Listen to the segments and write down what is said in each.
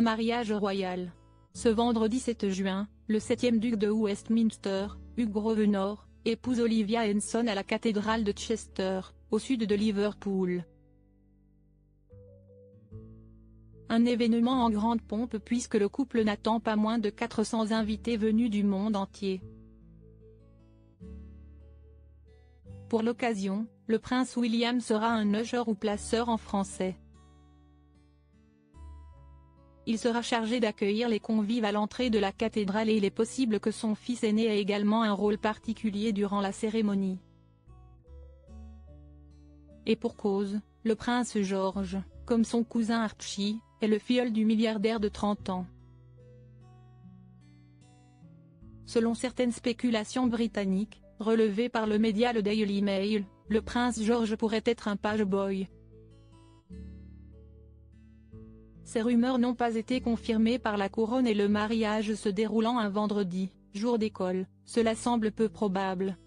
Un mariage royal. Ce vendredi 7 juin, le 7e duc de Westminster, Hugh Grosvenor, épouse Olivia Henson à la cathédrale de Chester, au sud de Liverpool. Un événement en grande pompe puisque le couple n'attend pas moins de 400 invités venus du monde entier. Pour l'occasion, le prince William sera un usher ou placeur en français. Il sera chargé d'accueillir les convives à l'entrée de la cathédrale et il est possible que son fils aîné ait également un rôle particulier durant la cérémonie. Et pour cause, le prince George, comme son cousin Archie, est le filleul du milliardaire de 30 ans. Selon certaines spéculations britanniques, relevées par le média le Daily Mail, le prince George pourrait être un page boy. Ces rumeurs n'ont pas été confirmées par la couronne et le mariage se déroulant un vendredi, jour d'école, cela semble peu probable.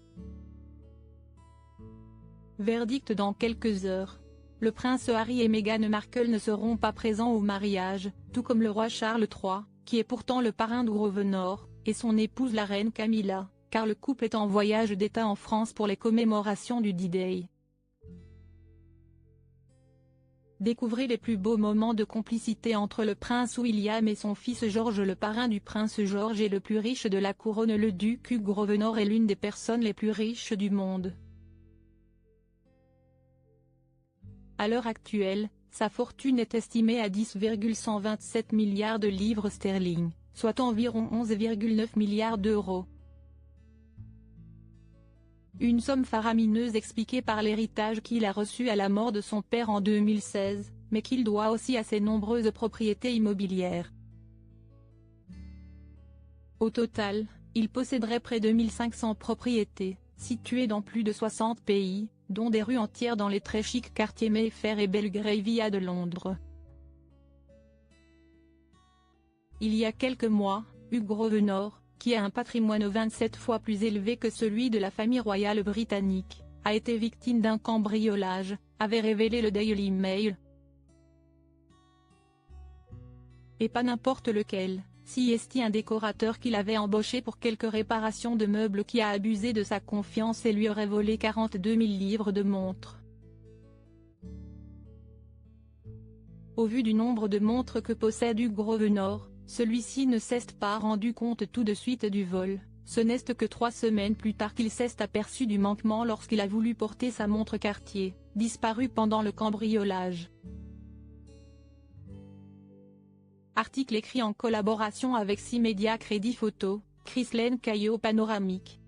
Verdict dans quelques heures. Le prince Harry et Meghan Markle ne seront pas présents au mariage, tout comme le roi Charles III, qui est pourtant le parrain de Grosvenor, et son épouse la reine Camilla, car le couple est en voyage d'État en France pour les commémorations du D-Day. Découvrez les plus beaux moments de complicité entre le prince William et son fils George. Le parrain du prince George est le plus riche de la couronne. Le duc Hugh Grosvenor est l'une des personnes les plus riches du monde. À l'heure actuelle, sa fortune est estimée à 10,127 milliards de livres sterling, soit environ 11,9 milliards d'euros. Une somme faramineuse expliquée par l'héritage qu'il a reçu à la mort de son père en 2016, mais qu'il doit aussi à ses nombreuses propriétés immobilières. Au total, il posséderait près de 1500 propriétés, situées dans plus de 60 pays, dont des rues entières dans les très chics quartiers Mayfair et Belgravia de Londres. Il y a quelques mois, Hugh Grosvenor, qui a un patrimoine 27 fois plus élevé que celui de la famille royale britannique, a été victime d'un cambriolage, avait révélé le Daily Mail. Et pas n'importe lequel, si est un décorateur qu'il avait embauché pour quelques réparations de meubles qui a abusé de sa confiance et lui aurait volé 42 000 livres de montres. Au vu du nombre de montres que possède Hugh Grosvenor, celui-ci ne s'est pas rendu compte tout de suite du vol, ce n'est que 3 semaines plus tard qu'il s'est aperçu du manquement lorsqu'il a voulu porter sa montre Cartier, disparue pendant le cambriolage. Article écrit en collaboration avec 6 médias Crédit Photo, Chris Lane Caillot Panoramique.